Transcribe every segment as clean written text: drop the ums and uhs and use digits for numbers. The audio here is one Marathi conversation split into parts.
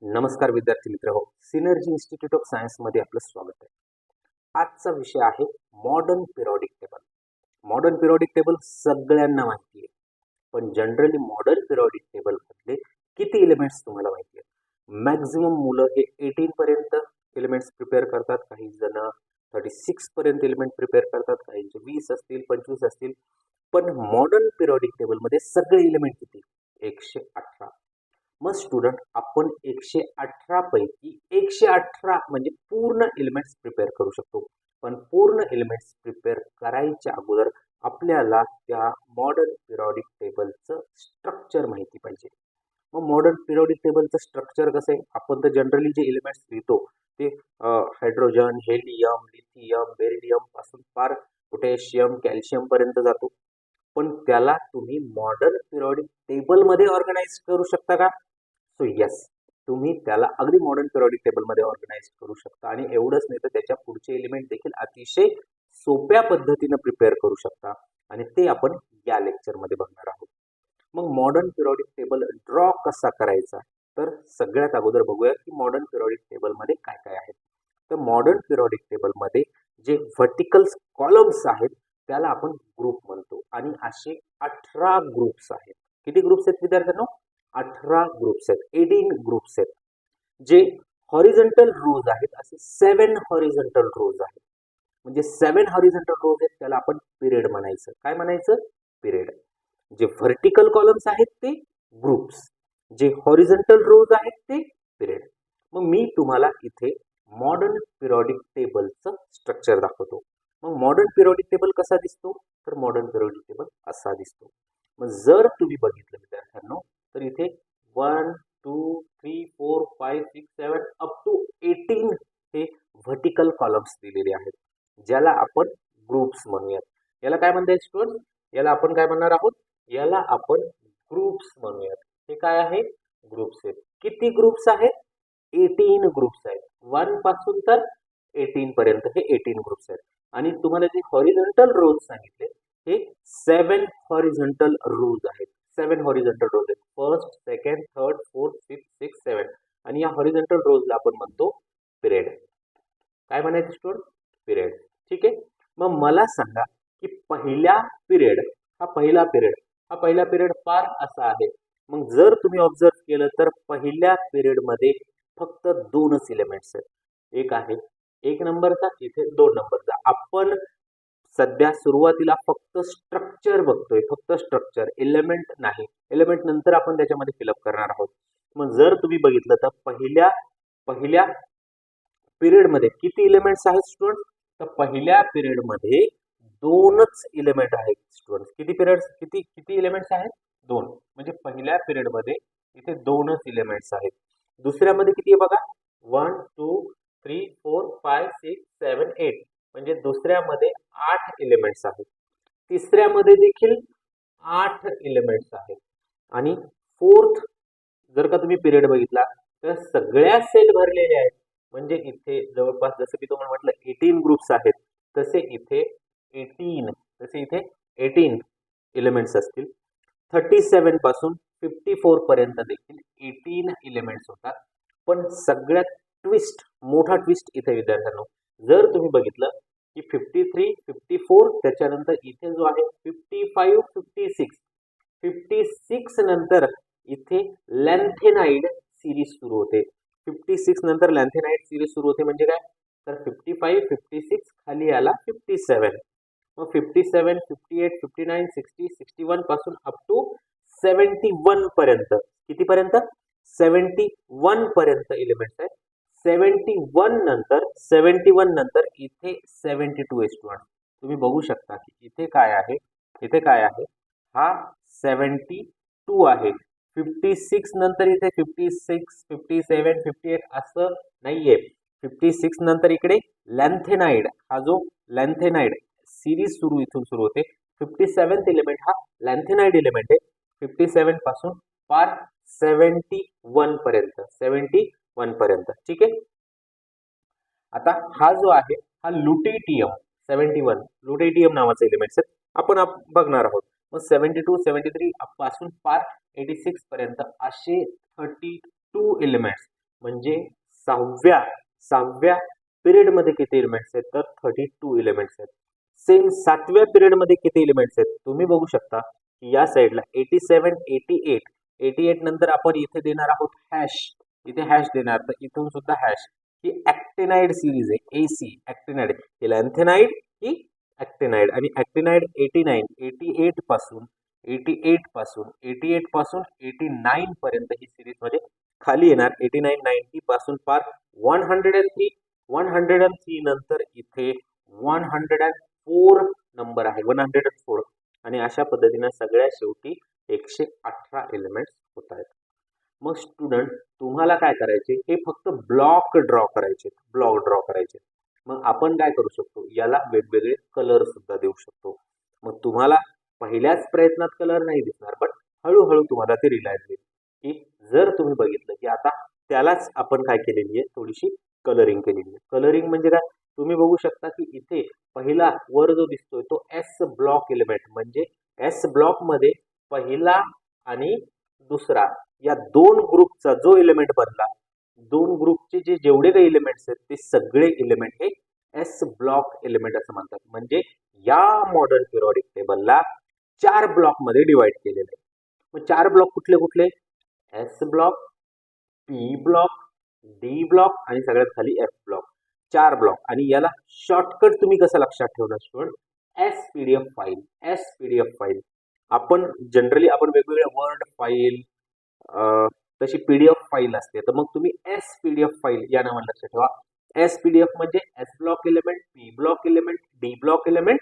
नमस्कार विद्यार्थी मित्र हो, सिनर्जी इन्स्टिट्यूट ऑफ सायन्स मध्ये आपलं स्वागत आहे. आजचा विषय आहे modern periodic table. Modern periodic table सगळ्यांना माहिती आहे, पण जनरली मॉडर्न पिरियडिक टेबल मधले किती एलिमेंट्स तुम्हाला माहिती आहेत? मॅक्झिमम मुलं हे 18 पर्यंत एलिमेंट्स प्रिपेअर करतात, काही जण 36 पर्यंत एलिमेंट प्रिपेअर करतात, काहींचे 20 असतील, 25 असतील. पण मॉडर्न पिरियडिक टेबल मध्ये सगळे एलिमेंट किती? 118. मग स्टुडंट, आपण 118 पैकी 118 म्हणजे पूर्ण एलिमेंट्स प्रिपेअर करू शकतो. पण पूर्ण एलिमेंट्स प्रिपेअर करायच्या अगोदर आपल्याला त्या मॉडर्न पिरियडिक टेबलचं स्ट्रक्चर माहिती पाहिजे. मग मॉडर्न पिरियडिक टेबलचं स्ट्रक्चर कसं आहे? आपण तर जनरली जे एलिमेंट्स लिहितो ते हायड्रोजन, हेलियम, लिथियम, बेरिलियम पासून पार पोटॅशियम, कॅल्शियम पर्यंत जातो. पण त्याला तुम्ही मॉडर्न पिरियडिक टेबलमध्ये ऑर्गनाइज करू शकता का? सो यस, तुम्ही त्याला अगदी मॉडर्न पिरियडिक टेबलमध्ये ऑर्गनाइज करू शकता. आणि एवढंच नाही तर त्याच्या पुढचे एलिमेंट देखील अतिशय सोप्या पद्धतीने प्रिपेअर करू शकता, आणि ते आपण या लेक्चरमध्ये बघणार आहोत. मग मॉडर्न पिरियडिक टेबल ड्रॉ कसा करायचा? तर सगळ्यात अगोदर बघूया की मॉडर्न पिरियडिक टेबलमध्ये काय काय आहे. तर मॉडर्न पिरियडिक टेबलमध्ये जे व्हर्टिकल कॉलम्स आहेत त्याला आपण ग्रुप म्हणतो, आणि असे 18 ग्रुप्स आहेत. किती ग्रुप्स आहेत विद्यार्थ्यांनो? 18 ग्रुप्स आहेत, 18 ग्रुप्स आहेत. जे हॉरिझॉन्टल रोज आहेत, असे 7 हॉरिझॉन्टल रोज आहेत. म्हणजे 7 हॉरिझॉन्टल रोज आहेत, त्याला आपण पिरियड म्हणायचं. काय म्हणायचं? पिरियड. जे व्हर्टिकल कॉलम्स आहेत ते ग्रुप्स, जे हॉरिझॉन्टल रोज आहेत ते पिरियड. मग मी तुम्हाला इथे मॉडर्न पिरियडिक टेबलचं स्ट्रक्चर दाखवतो. मग मॉडर्न पिरियडिक टेबल कसा दिसतो? तर मॉडर्न पिरियडिक टेबल असा दिसतो. मग जर तुम्ही बघितलं विद्यार्थ्यांनो, तर इथे 1 2 3 4 5 6 7 अप टू 18 हे व्हर्टिकल कॉलम्स दिलेले आहेत, ज्याला आपण ग्रुप्स म्हणूयात. याला काय म्हणतात स्टुडंट? याला आपण काय म्हणणार आहोत? याला आपण ग्रुप्स म्हणूयात. हे काय आहे? ग्रुप्स आहेत. किती ग्रुप्स आहेत? 18 ग्रुप्स आहेत. 1 पासून तर 18 पर्यंत हे 18 ग्रुप्स आहेत. आणि तुम्हाला जे हॉरिझॉन्टल रोज सांगितले हे 7 हॉरिझॉन्टल रोज आहेत. 7 हॉरिझॉन्टल रोज आहेत. First, second, third, fourth, fifth, six, 7. आणि या हॉरिझॉन्टल रोजला आपण म्हणतो पिरियड. काय म्हणायचं स्टुडंट? पिरियड. ठीक आहे. मग मला सांगा की पहिला पिरियड फार असा आहे. मग जर तुम्ही ऑब्झर्व केलं तर पहिल्या पिरियड मध्ये फक्त 2च एलिमेंट्स आहेत. एक आहे 1 नंबरचा, इथे 2 नंबरचा. आपण सध्या सुरुवातीला फक्त स्ट्रक्चर बघतोय, फक्त स्ट्रक्चर, एलिमेंट नाही. एलिमेंट नंतर आपण त्याच्यामध्ये फिलअप करणार आहोत. मग जर तुम्ही बघितलं तर पहिल्या पिरियड मध्ये किती एलिमेंट्स आहेत स्टुडंट? तर पहिल्या पिरियड मध्ये 2च एलिमेंट आहेत स्टुडंट. किती एलिमेंट्स आहेत? 2. म्हणजे पहिल्या पिरियड मध्ये इथे 2च एलिमेंट्स आहेत. दुसऱ्यामध्ये किती आहे बघा? 1 2 3 4 5 6 7 8. म्हणजे दुसऱ्यामध्ये 8 एलिमेंट्स आहेत. तिसऱ्यामध्ये देखील 8 एलिमेंट्स आहेत. आणि फोर्थ जर का तुम्ही पिरियड बघितला तर सगळ्या सेल भरलेल्या आहेत. म्हणजे इथे जवळपास जसं की तुम्हाला म्हटलं 18 ग्रुप्स आहेत, तसे इथे 18 एलिमेंट्स असतील. 37 पासून 54 पर्यंत देखील 18 एलिमेंट्स होतात. पण सगळ्यात मोठा ट्विस्ट इथे विद्यार्थ्यांनो, जर तुम्ही बघितलं की 53 54 त्याच्यानंतर इथे जो आहे 55 56 नंतर इथे लॅन्थेनाइड सिरीज सुरू होते. 56 नंतर लॅन्थेनाइड सिरीज सुरू होते म्हणजे काय? तर 55 56 खाली आला 57. मग 57 58 59 60 61 पासून अप टू 71 पर्यंत. किती पर्यंत? 71 पर्यंत एलिमेंट्स आहेत. 71 नंतर इथे 72 स्टुडंट. तुम्ही बघू शकता की इथे काय आहे? हा 72 आहे. 56 नंतर इथे 56 57 58 असं नाहीये. 56 नंतर इकडे लॅन्थेनाइड, हा जो लॅन्थेनाइड सिरीज इथून सुरू होते. 57th एलिमेंट हा लॅन्थेनाइड एलिमेंट आहे. 57 पासून पार 71 पर्यंत. ठीक आहे. आता हा जो आहे हा लुटेटियम 71 लुटेटियम नावाचे एलिमेंट्स आहेत, आपण बघणार आहोत. मग 72 73 पासून पार 86 पर्यंत असे 32 एलिमेंट्स. म्हणजे सहाव्या पिरियडमध्ये किती एलिमेंट्स आहेत तर 32 एलिमेंट्स आहेत. सेम 7व्या पिरियडमध्ये किती एलिमेंट्स आहेत तुम्ही बघू शकता की या साईडला 87, 88 नंतर आपण इथे देणार आहोत हॅश, इथे हॅश देणार, तर इथून सुद्धा हॅश. ही ऍक्टिनाइड सिरीज आहे, एसी ऍक्टिनाइड. ही लॅन्थेनाइड ही ऍक्टिनाइड, आणि ऍक्टिनाइड 88 पासून 89 पर्यंत ही सिरीज मध्ये खाली येणार. 89, 90 पासून पार 103 नंतर इथे 104 नंबर आहे, 104. आणि अशा पद्धतीने सगळ्या शेवटी 118 एलिमेंट्स होत आहेत. मग स्टुडंट तुम्हाला काय करायचे, हे फक्त ब्लॉक ड्रॉ करायचे. मग आपण काय करू शकतो, याला वेगवेगळे कलर सुद्धा देऊ शकतो. मग तुम्हाला पहिल्याच प्रयत्नात कलर नाही दिसणार, पण हळूहळू तुम्हाला ते रिलायझ होईल की जर तुम्ही बघितलं की आता त्यालाच आपण काय केलेली आहे, थोडीशी कलरिंग केलेली आहे. कलरिंग म्हणजे काय, तुम्ही बघू शकता की इथे पहिला वर जो दिसतोय तो एस ब्लॉक एलिमेंट, म्हणजे एस ब्लॉक मध्ये पहिला आणि दुसरा या दोन ग्रुपचा जो एलिमेंट बनला, दोन ग्रुपचे जेवढे काही एलिमेंट्स आहेत ते सगळे एलिमेंट हे एस ब्लॉक एलिमेंट असं म्हणतात. म्हणजे या मॉडर्न पिरियॉडिक टेबलला 4 ब्लॉक मध्ये डिवाइड केलेले आहे. मग 4 ब्लॉक कुठले कुठले, S block, P block, D block आणि सगळ्यात खाली एफ ब्लॉक. 4 ब्लॉक. आणि याला शॉर्टकट तुम्ही कसं लक्षात ठेवणार स्टुडंट, एस फाईल. आपण जनरली वेगवेगळ्या वर्ड फाईल, तशी पीडीएफ फाईल असते, तर मग तुम्ही एस पीडीएफ फाईल या नावाने लक्षात ठेवा. एस पीडीएफ म्हणजे S block element, P block element, D block element,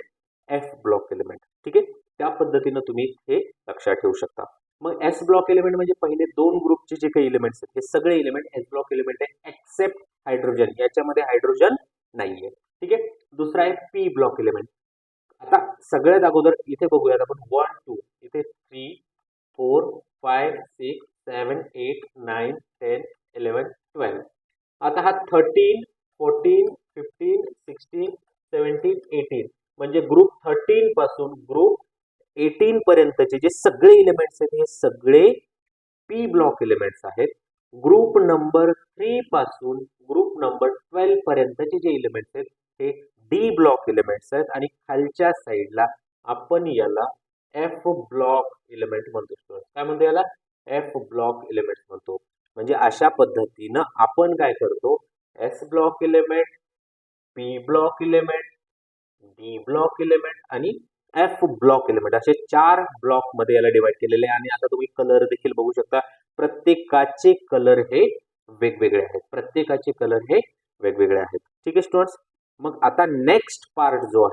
F block element. ठीक आहे, त्या पद्धतीनं तुम्ही हे लक्षात ठेवू शकता. मग एस ब्लॉक एलिमेंट म्हणजे पहिले दोन ग्रुपचे जे काही एलिमेंट्स आहेत हे सगळे एलिमेंट एस ब्लॉक एलिमेंट आहे, एक्सेप्ट हायड्रोजन. याच्यामध्ये हायड्रोजन नाहीये. ठीक आहे. दुसरा आहे पी ब्लॉक एलिमेंट. आता सगळ्यात अगोदर इथे बघूयात आपण 1, 2, इथे 3, 4, 5, 6, 7, 8, 9, 10, 11, 12. आता हा 13, 14, 15, 16, 17, 18 म्हणजे ग्रुप 13 पासून ग्रुप 18 पर्यंतचे जे सगळे एलिमेंट्स आहेत हे सगळे पी ब्लॉक एलिमेंट्स आहेत. ग्रुप नंबर 3 पासून ग्रुप नंबर 12 पर्यंतचे जे एलिमेंट्स आहेत हे डी ब्लॉक एलिमेंट्स आहेत. आणि खालच्या साईडला आपण याला एफ ब्लॉक एलिमेंट म्हणतो. काय म्हणतो याला, एफ ब्लॉक एलिमेंट म्हणतो. म्हणजे अशा पद्धतीनं आपण काय करतो, S block element, P block element, D block element आणि एफ ब्लॉक एलिमेंट असे 4 ब्लॉक मध्ये याला डिवाइड केलेले आहे. आणि आता तुम्ही कलर देखील बघू शकता, प्रत्येकाचे कलर हे वेगवेगळे आहेत. ठीक आहे स्टुडंट्स. मग आता नेक्स्ट पार्ट जो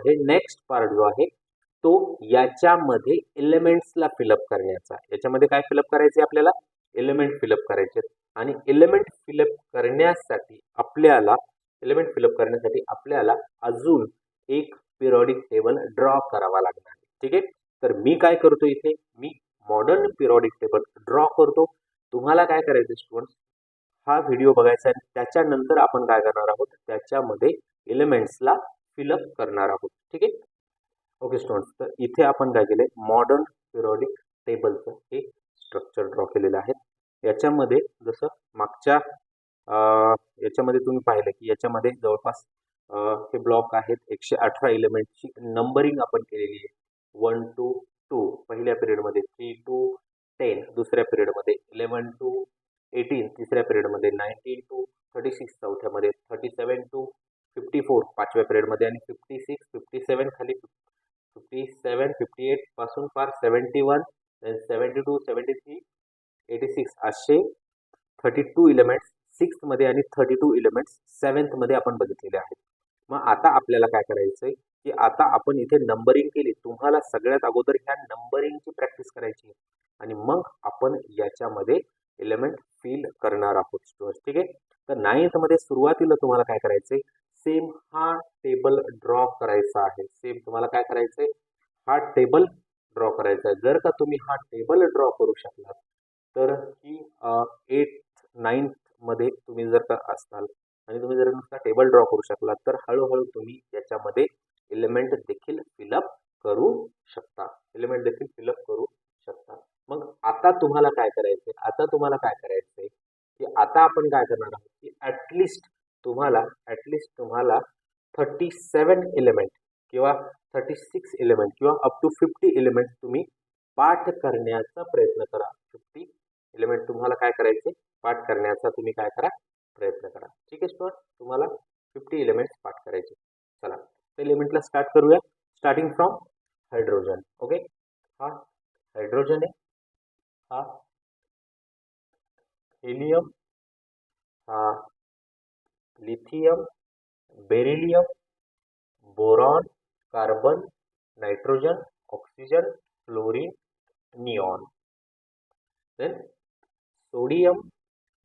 आहे तो याच्यामध्ये एलिमेंट्सला फिलअप करण्याचा. याच्यामध्ये काय फिलअप करायचे आपल्याला, एलिमेंट फिलअप करायचे. आणि एलिमेंट फिलअप करण्यासाठी आपल्याला अजून एक पिरियॉडिक टेबल ड्रॉ करावा लागणार आहे. ठीक आहे, तर मी काय करतो, इथे मी मॉडर्न पिरियॉडिक टेबल ड्रॉ करतो. तुम्हाला काय करायचं स्टुडंट्स, हा व्हिडिओ बघायचा आहे, त्याच्यानंतर आपण काय करणार आहोत, त्याच्यामध्ये एलिमेंट्सला फिलअप करणार आहोत. ठीक आहे. ओके स्टुडंट्स, तर इथे आपण काय केले, मॉडर्न पिरियॉडिक टेबलचं हे स्ट्रक्चर ड्रॉ केलेलं आहे. याच्यामध्ये जसं मागच्या याच्यामध्ये तुम्ही पाहिलं की याच्यामध्ये जवळपास हे ब्लॉक आहेत 118 एलिमेंटची नंबरिंग आपण केलेली आहे. 1 to 2 पहिल्या पिरियडमध्ये, 3 to 10 दुसऱ्या पिरियडमध्ये, 11 to 18 तिसऱ्या पिरियडमध्ये, 19 to 36 चौथ्यामध्ये, 37 to 54 पाचव्या पिरियडमध्ये आणि 56, 57 खाली 57, 58 पासून फार 71, 72, 73, 86 असे 32 एलिमेंट्स 6th मध्ये आणि 32 एलिमेंट्स 7th मध्ये आपण बघितलेले आहेत. मग आता आपल्याला काय करायचंय की आता आपण इथे नंबरिंग केली. तुम्हाला सगळ्यात अगोदर ह्या नंबरिंगची प्रॅक्टिस करायची आहे आणि मग आपण याच्यामध्ये एलिमेंट फिल करणार आहोत स्टुडंट्स. ठीक आहे. तर 9th मध्ये सुरुवातीला तुम्हाला काय करायचंय, सेम हा टेबल ड्रॉ करायचा आहे. तुम्हाला काय करायचंय, हा टेबल ड्रॉ करायचा आहे. जर का तुम्ही हा टेबल ड्रॉ करू शकलात तर ही 8th 9th मध्ये तुम्ही जर का असताल आणि तुम्ही जर नुसता टेबल ड्रॉ करू शकलात तर हळूहळू तुम्ही याच्यामध्ये एलिमेंट देखील फिलअप करू शकता. मग आता तुम्हाला काय करायचंय, की आता आपण काय करणार आहोत की ऍटलिस्ट तुम्हाला 37 एलिमेंट किंवा 36 एलिमेंट किंवा अप टू 50 एलिमेंट तुम्ही पाठ करण्याचा प्रयत्न करा. 50 एलिमेंट तुम्हाला काय करायचे, पाठ करण्याचा तुम्ही काय करा, प्रयत्न करा. ठीक आहे स्टुडंट, तुम्हाला 50 एलिमेंट्स पाठ करायचे. चला एलिमेंटला स्टार्ट करूया. Starting from hydrogen. ओके, हा हायड्रोजन आहे, हा हेलियम, हा lithium, beryllium, boron, carbon, nitrogen, oxygen, fluorine, neon. Then sodium,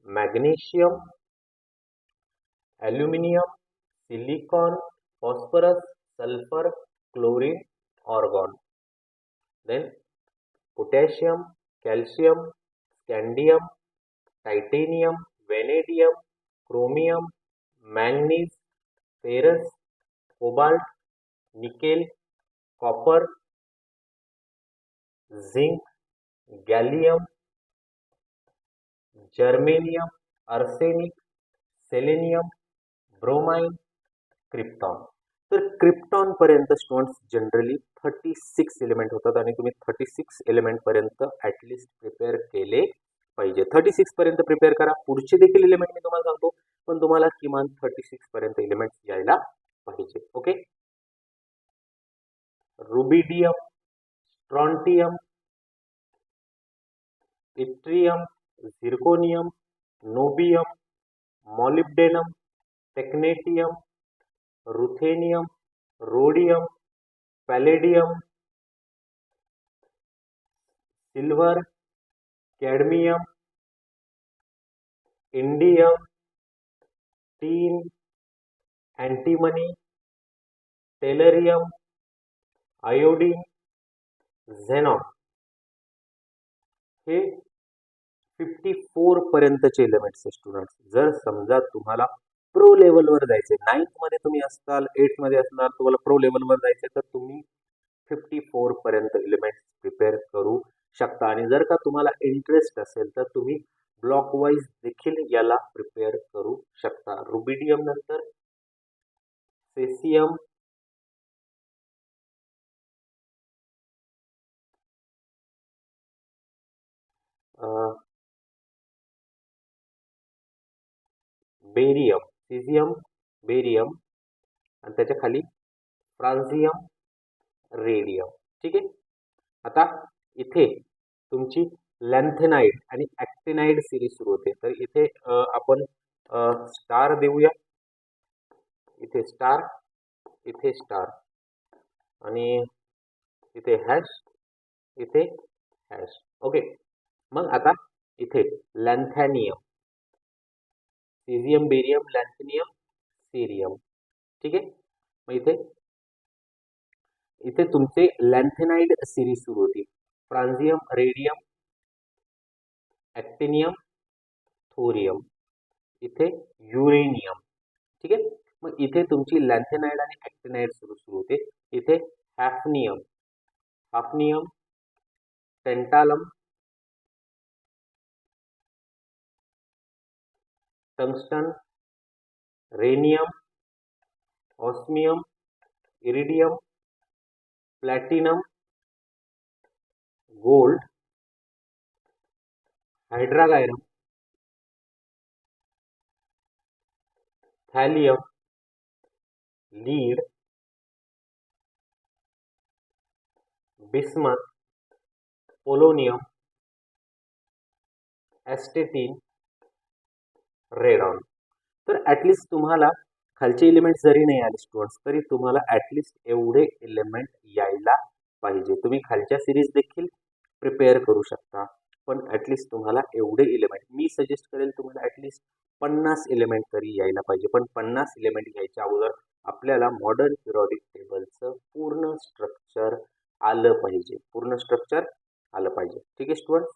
magnesium, aluminium, silicon, phosphorus, sulphur, chlorine, argon. Then potassium, calcium, scandium, titanium, vanadium, chromium, manganese, ferrous, cobalt, nickel, copper, zinc, gallium, germanium, arsenic, selenium, bromine, krypton. तर क्रिप्टॉन पर्यंत स्टुडंट्स जनरली 36 एलिमेंट होतात आणि तुम्ही 36 एलिमेंट पर्यंत ऍटलिस्ट प्रिपेअर केले पाहिजे. 36 पर्यंत प्रिपेअर करा. पुढचे देखील एलिमेंट मी तुम्हाला सांगतो, पण तुम्हाला किमान 36 पर्यंत एलिमेंट यायला पाहिजे. Okay, rubidium, strontium, yttrium, zirconium, niobium, molybdenum, technetium, ruthenium, rhodium, palladium, silver, cadmium, indium, tin, antimony, tellurium, iodine, xenon. हे 54 पर्यंतचे एलिमेंट्स स्टुडंट्स. जर समजा तुम्हाला प्रो लेवलवर जायचे, 9th मध्ये तुम्ही असताल, 8th मध्ये असणार, तुम्हाला प्रो लेवलवर जायचे, तर तुम्ही 54 पर्यंत एलिमेंट्स प्रिपेअर करू शकता. आणि जर का तुम्हाला इंटरेस्ट असेल तर तुम्ही ब्लॉक वाईज देखील याला प्रिपेअर करू शकता. रुबिडियम नंतर सेसियम, बेरियम, सीझियम, बेरियम आणि त्याच्या खाली फ्रान्झियम, रेडियम. ठीक आहे, आता इथे तुमची लॅन्थेनाइड आणि ऍक्टिनाइड सिरीज सुरू होते. तर इथे आपण स्टार देऊया, इथे स्टार, इथे स्टार आणि इथे हॅश, इथे हॅश. ओके, मग आता इथे लॅन्थॅनियम, सीझियम, बेरियम, लॅन्थेनियम, सीरियम. ठीक आहे, मग इथे तुमचे लॅन्थेनाइड सिरीज सुरू होती. फ्रान्झियम, रेडियम, ऍक्टिनियम, थोरियम, इथे युरेनियम. ठीक आहे, मग इथे तुमची लॅन्थेनाइड आणि ऍक्टिनाइड सुरू होते. इथे hafnium, hafnium, tantalum, tungsten, rhenium, osmium, iridium, platinum, gold, hydrargyrum, thallium, lead, bismuth, polonium, astatine, radon. तर ऍटलिस्ट तुम्हाला खालचे एलिमेंट जरी नाही आले स्टुडंट्स, तरी तुम्हाला ऍटलिस्ट एवढे एलिमेंट यायला पाहिजे. तुम्ही खालच्या सिरीज देखील प्रिपेअर करू शकता, पण ऍटलिस्ट तुम्हाला एवढे एलिमेंट मी सजेस्ट करेल, तुम्हाला ऍटलिस्ट 50 एलिमेंट तरी यायला पाहिजे. पण 50 एलिमेंट घ्यायच्या अगोदर आपल्याला मॉडर्न पिरियॉडिक टेबलचं पूर्ण स्ट्रक्चर आलं पाहिजे, पूर्ण स्ट्रक्चर आलं पाहिजे. ठीक आहे स्टुडंट,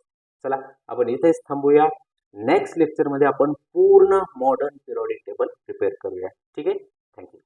चला आपण इथेच थांबूया. नेक्स्ट लेक्चरमध्ये आपण पूर्ण मॉडर्न पिरियॉडिक टेबल प्रिपेअर करूया. ठीक आहे, थँक्यू.